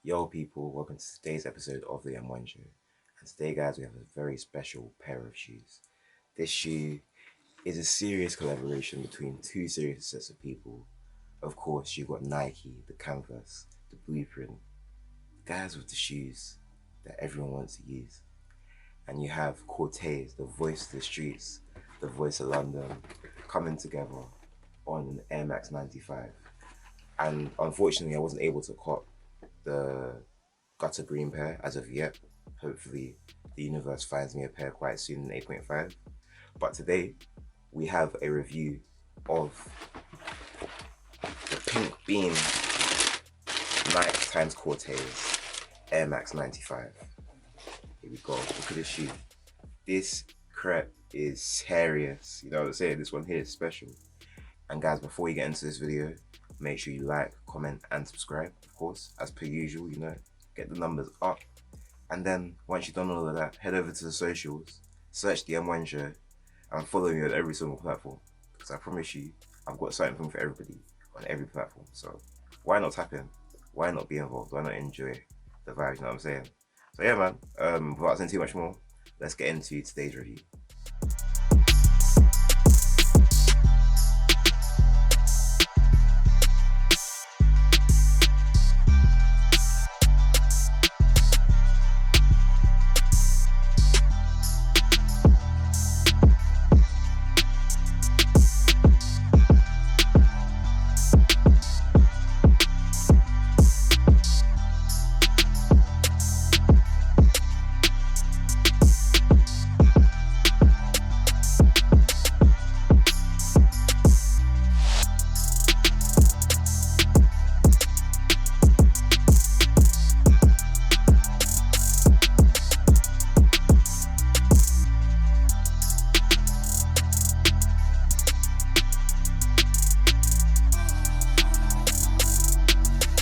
Yo people, welcome to today's episode of the M1 Show. And today guys, we have a very special pair of shoes. This shoe is a serious collaboration between two serious sets of people. Of course, you've got Nike, the canvas, the blueprint, guys with the shoes that everyone wants to use. And you have Corteiz, the voice of the streets, the voice of London, coming together on an Air Max 95. And unfortunately, I wasn't able to cop the gutter green pair as of yet. Hopefully the universe finds me a pair quite soon in 8.5. But today we have a review of the Pink Beam Nike times Corteiz Air Max 95. Here we go, look at this shoe. This crepe is serious, you know what I'm saying? This one here is special. And guys, before we get into this video, make sure you like, comment, and subscribe, of course, as per usual, you know, get the numbers up. And then, once you've done all of that, head over to the socials, search the M1 Show, and follow me on every single platform. Because I promise you, I've got something for everybody on every platform. So, why not tap in? Why not be involved? Why not enjoy the vibes, you know what I'm saying? So yeah, man, without saying too much more, let's get into today's review.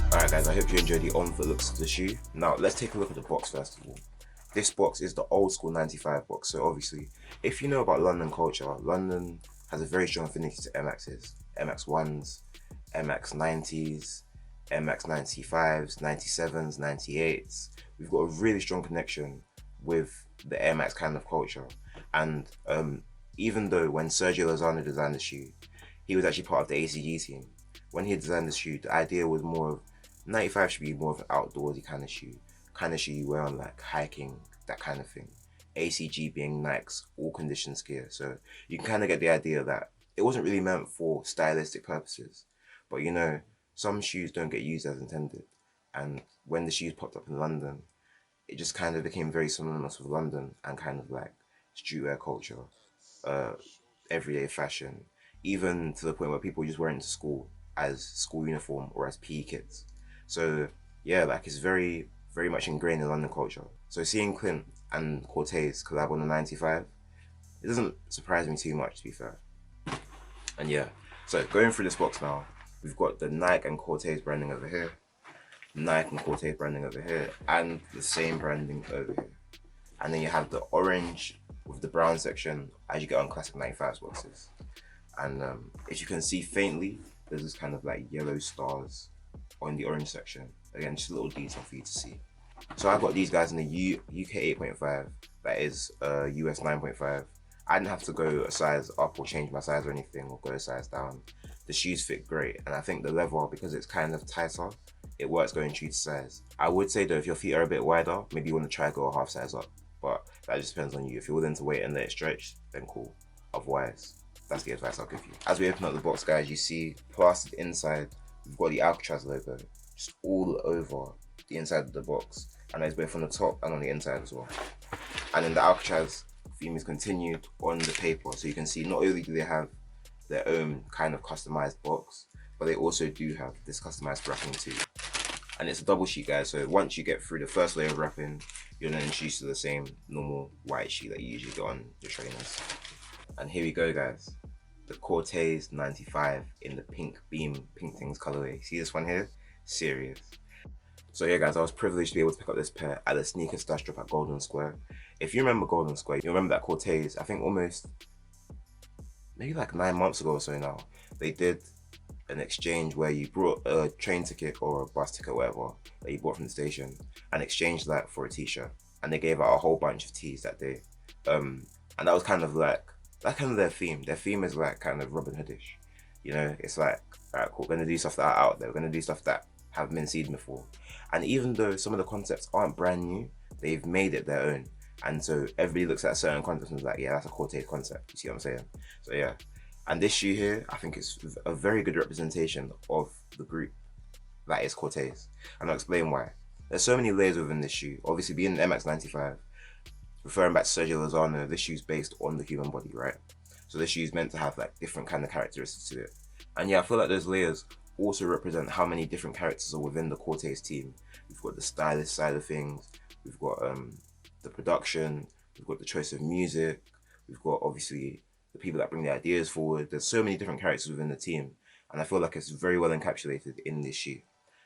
Alright guys, I hope you enjoyed the on-foot looks of the shoe. Now let's take a look at the box first of all. This box is the old school 95 box, so obviously if you know about London culture, London has a very strong affinity to MXs, MX1s, MX90s, MX95s, 97s, 98s. We've got a really strong connection with the Air Max kind of culture. And even though when Sergio Lozano designed the shoe, he was actually part of the ACG team. When he designed the shoe, the idea was more of 95 should be more of an outdoorsy kind of shoe you wear on like hiking, that kind of thing. ACG being Nike's all conditions gear, so you can kind of get the idea that it wasn't really meant for stylistic purposes. But you know, some shoes don't get used as intended, and when the shoes popped up in London, it just kind of became very synonymous with London and kind of like streetwear culture, everyday fashion, even to the point where people just wear it to school as school uniform or as PE kits. So yeah, like it's very much ingrained in London culture. So seeing Clint and Corteiz collab on the 95, it doesn't surprise me too much, to be fair. And yeah, so going through this box now, we've got the Nike and Corteiz branding over here, Nike and Corteiz branding over here, and the same branding over here. And then you have the orange with the brown section as you get on classic 95 boxes. And as you can see faintly, there's this kind of like yellow stars on the orange section. Again, just a little detail for you to see. So I got these guys in the UK 8.5, that is US 9.5. I didn't have to go a size up or change my size or anything, or go a size down. The shoes fit great, and I think the leather, because it's kind of tighter, it works going true to size. I would say though, if your feet are a bit wider, maybe you want to try go a half size up, but that just depends on you. If you're willing to wait and let it stretch, then cool. Otherwise, that's the advice I'll give you. As we open up the box, guys, you see plastered inside, we've got the Alcatraz logo just all over the inside of the box, and it's both on the top and on the inside as well. And then the Alcatraz theme is continued on the paper, so you can see not only do they have their own kind of customized box, but they also do have this customized wrapping too. And it's a double sheet, guys, so once you get through the first layer of wrapping, you're then introduced to the same normal white sheet that you usually get on your trainers. And here we go, guys, the Corteiz 95 in the Pink Beam Pink Tings colourway. See this one here? Serious. So yeah guys, I was privileged to be able to pick up this pair at the sneaker stash drop at Golden Square. If you remember Golden Square, you remember that Corteiz, I think almost maybe like 9 months ago or so now, they did an exchange where you brought a train ticket or a bus ticket, whatever, that you bought from the station, and exchanged that for a t-shirt. And they gave out a whole bunch of tees that day. And that was kind of like, that's kind of their theme. Their theme is like kind of Robin Hoodish. You know, it's like, alright, cool, we're gonna do stuff that are out there. We're gonna do stuff that have been seen before. And even though some of the concepts aren't brand new, they've made it their own. And so everybody looks at a certain concept and is like, yeah, that's a Corteiz concept. You see what I'm saying? So yeah. And this shoe here, I think it's a very good representation of the group that is Corteiz. And I'll explain why. There's so many layers within this shoe. Obviously, being an MX95, referring back to Sergio Lozano, this shoe's based on the human body, right? So this shoe's meant to have like different kind of characteristics to it. And yeah, I feel like those layers also represent how many different characters are within the Corteiz team. We've got the stylist side of things, we've got the production, we've got the choice of music, we've got obviously the people that bring the ideas forward. There's so many different characters within the team, and I feel like it's very well encapsulated in this shoe.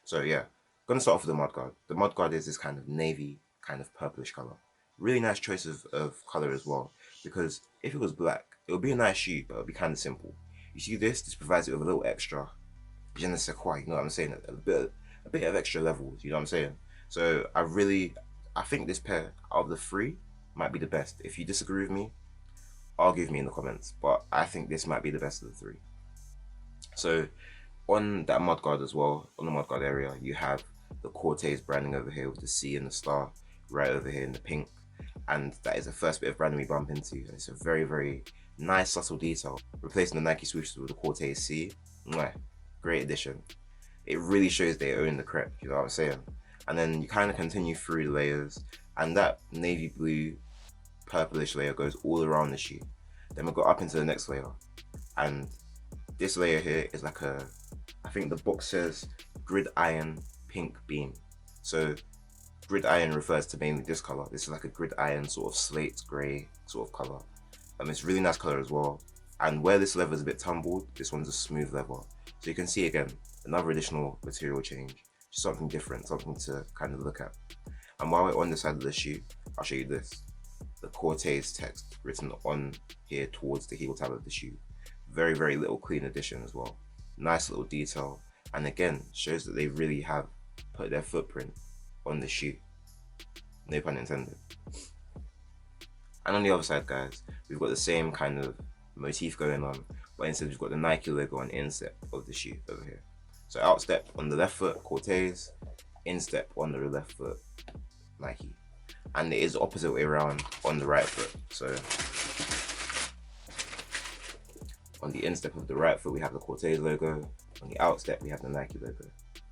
So yeah, gonna start off with the mudguard. The mudguard is this kind of navy, kind of purplish color. Really nice choice of color as well, because if it was black, it would be a nice shoe, but it would be kind of simple. You see this provides it with a little extra je ne sais quoi, you know what I'm saying? A bit of extra levels, you know what I'm saying? So I think this pair out of the three might be the best. If you disagree with me, argue with me in the comments, but I think this might be the best of the three. So on that mudguard as well, on the mudguard area, you have the Corteiz branding over here with the C and the star right over here in the pink. And that is the first bit of branding we bump into. And it's a very, very nice subtle detail. Replacing the Nike swooshes with the Corteiz C. Mwah. Great addition. It really shows they own the crepe, you know what I'm saying? And then you kind of continue through the layers, and that navy blue purplish layer goes all around the shoe. Then we go up into the next layer, and this layer here is like I think the box says gridiron pink beam. So gridiron refers to mainly this color. This is like a gridiron sort of slate gray sort of color. It's a really nice color as well. And where this leather is a bit tumbled, this one's a smooth leather. So you can see again, another additional material change, just something different, something to kind of look at. And while we're on the side of the shoe, I'll show you this. The Corteiz text written on here towards the heel tab of the shoe. Very, very little clean addition as well. Nice little detail. And again, shows that they really have put their footprint on the shoe. No pun intended. And on the other side, guys, we've got the same kind of motif going on, but instead we've got the Nike logo on the instep of the shoe over here. So outstep on the left foot, Corteiz, instep on the left foot, Nike. And it is the opposite way around on the right foot. So on the instep of the right foot, we have the Corteiz logo. On the outstep, we have the Nike logo.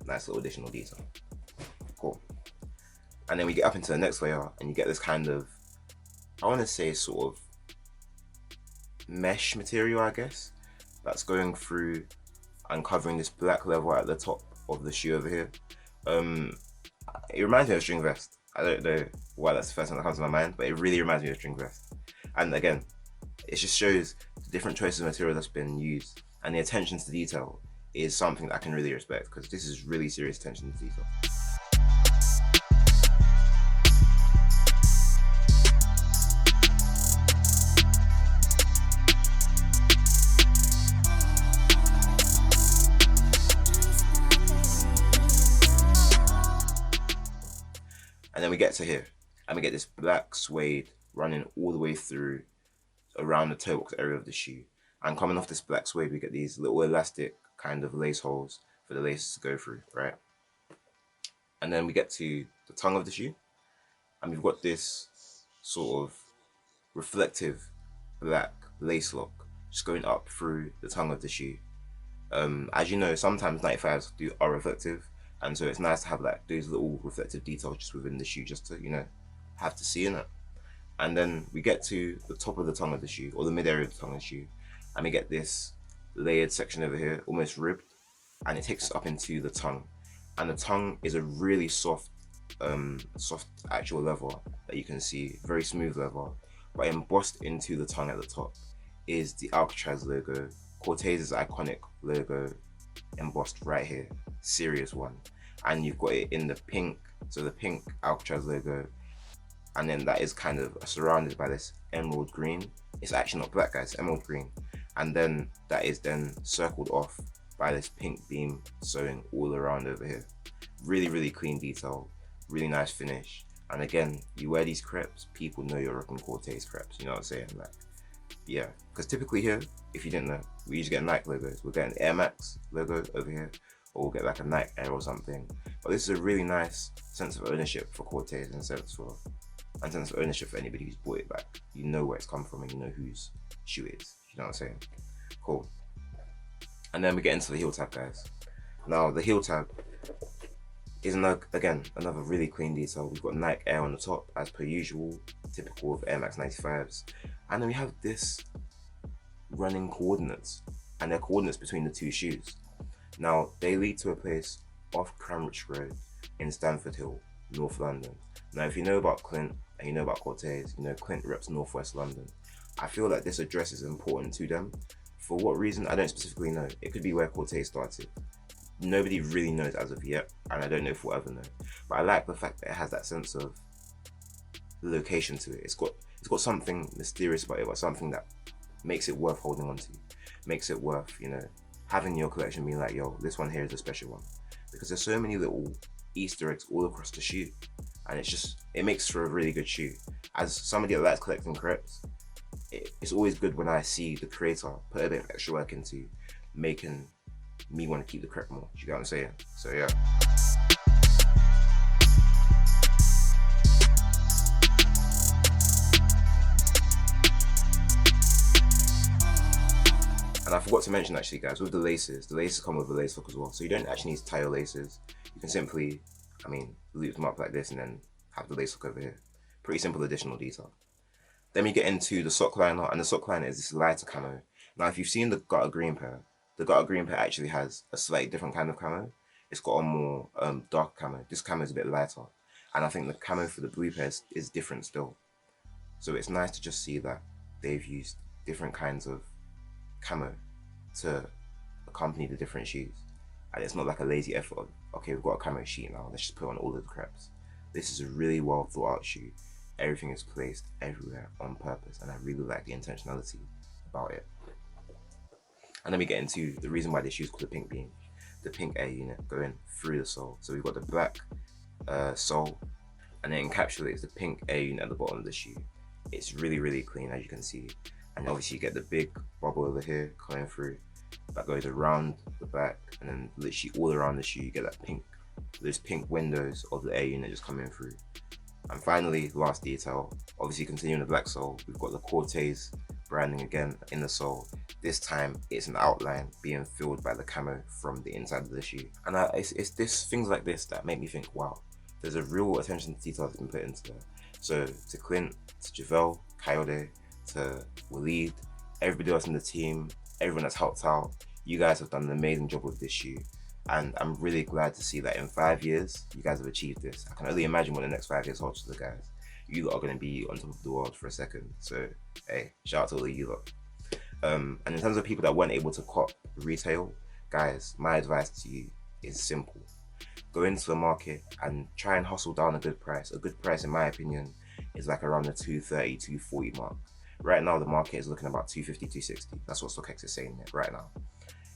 Nice little additional detail. Cool. And then we get up into the next layer, and you get this kind of, I want to say sort of mesh material, I guess, that's going through and covering this black level at the top of the shoe over here. It reminds me of a string vest. I don't know why that's the first thing that comes to my mind, but it really reminds me of a string vest. And again, it just shows the different choices of material that's been used, and the attention to detail is something that I can really respect, because this is really serious attention to detail. And then we get to here, and we get this black suede running all the way through around the toe box area of the shoe. And coming off this black suede, we get these little elastic kind of lace holes for the laces to go through, right? And then we get to the tongue of the shoe, and we've got this sort of reflective black lace lock just going up through the tongue of the shoe. As you know, sometimes 95s are reflective, and so it's nice to have like those little reflective details just within the shoe, just to, you know, have to see in it. And then we get to the top of the tongue of the shoe, or the mid area of the tongue of the shoe, and we get this layered section over here, almost ribbed, and it takes us up into the tongue. And the tongue is a really soft actual leather that you can see, very smooth leather, but embossed into the tongue at the top is the Alcatraz logo, Corteiz's iconic logo, embossed right here, serious one. And you've got it in the pink, so the pink Alcatraz logo, and then that is kind of surrounded by this emerald green. It's actually not black, guys, it's emerald green. And then that is then circled off by this pink beam sewing all around over here. Really clean detail, really nice finish. And again, you wear these crepes, people know you're rocking Corteiz crepes, you know what I'm saying? Like, yeah, because typically here, if you didn't know, we usually get Nike logos. We'll get an Air Max logo over here, or we'll get like a Nike Air or something. But this is a really nice sense of ownership for Corteiz and sense of ownership for anybody who's bought it back. You know where it's come from and you know whose shoe it is. You know what I'm saying? Cool. And then we get into the heel tab, guys. Now the heel tab is again another really clean detail. We've got Nike Air on the top as per usual, typical of Air Max 95s. And then we have this running coordinates, and they're coordinates between the two shoes. Now they lead to a place off Cranbrook Road in Stamford Hill, North London. Now if you know about Clint and you know about Corteiz, you know Clint reps Northwest London. I feel like this address is important to them. For what reason, I don't specifically know. It could be where Corteiz started. Nobody really knows as of yet, and I don't know if we'll ever know. But I like the fact that it has that sense of location to it. It's got something mysterious about it, but something that makes it worth holding on to. Makes it worth, you know, having your collection being like, yo, this one here is a special one. Because there's so many little Easter eggs all across the shoe. And it makes for a really good shoe. As somebody that likes collecting crepes, it's always good when I see the creator put a bit of extra work into making me want to keep the crepe more. You get what I'm saying? So yeah. And I forgot to mention actually, guys, with the laces come with a lace hook as well. So you don't actually need to tie your laces. You can simply, loop them up like this and then have the lace hook over here. Pretty simple additional detail. Then we get into the sock liner, and the sock liner is this lighter camo. Now, if you've seen the gutter green pair, the gutter green pair actually has a slightly different kind of camo. It's got a more dark camo. This camo is a bit lighter. And I think the camo for the blue pair is different still. So it's nice to just see that they've used different kinds of camo to accompany the different shoes. And it's not like a lazy effort of, okay, we've got a camo sheet now, let's just put on all of the crepes. This is a really well thought out shoe. Everything is placed everywhere on purpose, and I really like the intentionality about it. And then we get into the reason why this shoe is called the pink beam. The pink air unit going through the sole. So we've got the black sole, and it encapsulates the pink air unit at the bottom of the shoe. It's really clean, as you can see. And obviously you get the big bubble over here coming through that goes around the back, and then literally all around the shoe you get that pink, those pink windows of the air unit just coming through. And finally, last detail, obviously continuing the black sole, we've got the Corteiz branding again in the sole. This time it's an outline being filled by the camo from the inside of the shoe. And it's things like this that make me think, wow, there's a real attention to detail that's been put into there. So to Clint, to Javel, Coyote, to Waleed, everybody else in the team, everyone that's helped out, you guys have done an amazing job with this shoe. And I'm really glad to see that in 5 years, you guys have achieved this. I can only imagine what the next 5 years holds for the guys. You lot are going to be on top of the world for a second. So, hey, shout out to all of you lot. And in terms of people that weren't able to cop retail, guys, my advice to you is simple. Go into the market and try and hustle down a good price. A good price, in my opinion, is like around the 230, 240 mark. Right now, the market is looking about 250, 260. That's what StockX is saying right now.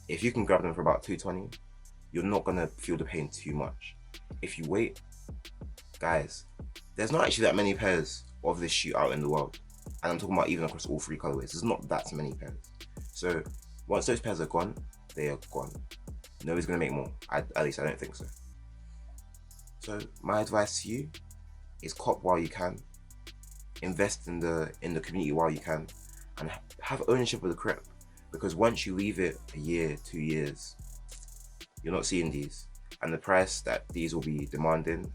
If you can grab them for about 220, you're not gonna feel the pain too much. If you wait, guys, there's not actually that many pairs of this shoe out in the world. And I'm talking about even across all 3 colorways. There's not that many pairs. So once those pairs are gone, they are gone. Nobody's gonna make more. At least I don't think so. So my advice to you is cop while you can. Invest in the community while you can, and have ownership of the crepe. Because once you leave it a year, 2 years, you're not seeing these, and the price that these will be demanding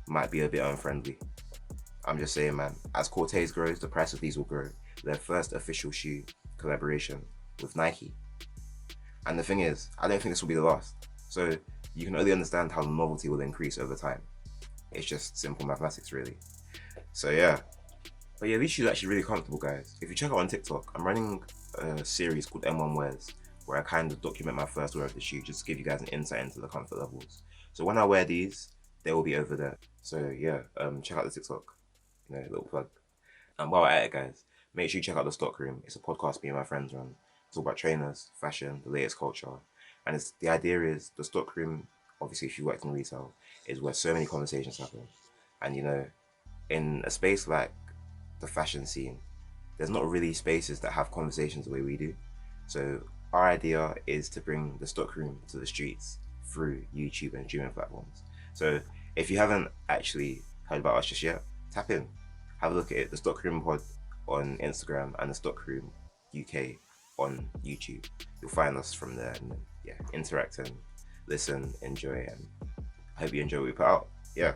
might be a bit unfriendly. I'm just saying, man, as Corteiz grows, the price of these will grow. Their first official shoe collaboration with Nike. And the thing is, I don't think this will be the last. So you can only understand how the novelty will increase over time. It's just simple mathematics, really. So yeah. But yeah, these shoes are actually really comfortable, guys. If you check out on TikTok, I'm running a series called M1 Wears, where I kind of document my first wear of the shoe, just to give you guys an insight into the comfort levels. So when I wear these, they will be over there. So yeah, check out the TikTok, little plug. And while we're at it, guys, make sure you check out the Stockroom. It's a podcast me and my friends run. It's all about trainers, fashion, the latest culture. And the idea is the stockroom, obviously if you worked in retail, is where so many conversations happen. And you know, in a space like the fashion scene, there's not really spaces that have conversations the way we do. So our idea is to bring the stockroom to the streets through YouTube and streaming platforms. So if you haven't actually heard about us just yet, tap in, have a look at it. The Stockroom Pod on Instagram and the Stockroom UK on YouTube. You'll find us from there, and yeah, interact and listen, enjoy, and I hope you enjoy what we put out. Yeah.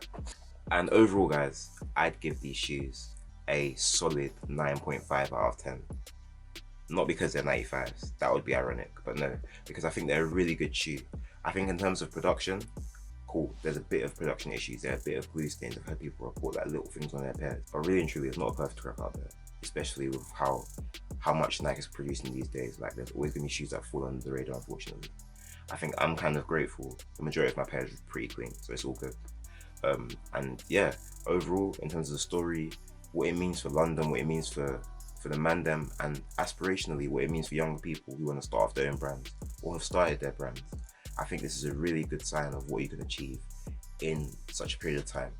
And overall, guys, I'd give these shoes a solid 9.5 out of 10. Not because they're 95s, that would be ironic, but no, because I think they're a really good shoe. I think in terms of production, cool, there's a bit of production issues, there's a bit of glue stains. I've heard people report like little things on their pairs, but really and truly, it's not a perfect rep out there, especially with how much Nike is producing these days. Like, there's always gonna be shoes that fall under the radar, unfortunately. I think I'm kind of grateful. The majority of my pairs are pretty clean, so it's all good. And yeah, overall, in terms of the story, what it means for London, what it means for the mandem, and aspirationally what it means for younger people who want to start off their own brands or have started their brands, I think this is a really good sign of what you can achieve in such a period of time.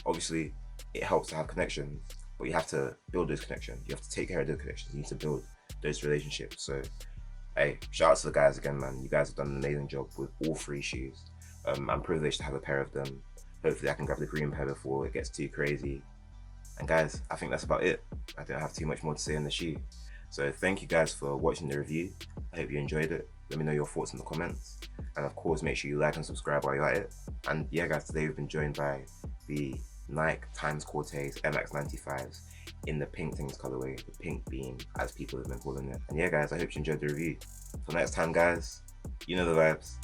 Obviously, it helps to have connections, but you have to build those connections. You have to take care of those connections. You need to build those relationships. So, hey, shout out to the guys again, man. You guys have done an amazing job with all three shoes. I'm privileged to have a pair of them. Hopefully I can grab the green pair before it gets too crazy. And guys, I think that's about it. I don't have too much more to say on the shoe. So thank you guys for watching the review. I hope you enjoyed it. Let me know your thoughts in the comments. And of course, make sure you like and subscribe while you're at it. And yeah, guys, today we've been joined by the Nike x Corteiz Air Max 95s in the Pink Tings colourway, the pink beam, as people have been calling it. And yeah, guys, I hope you enjoyed the review. Till next time, guys, you know the vibes.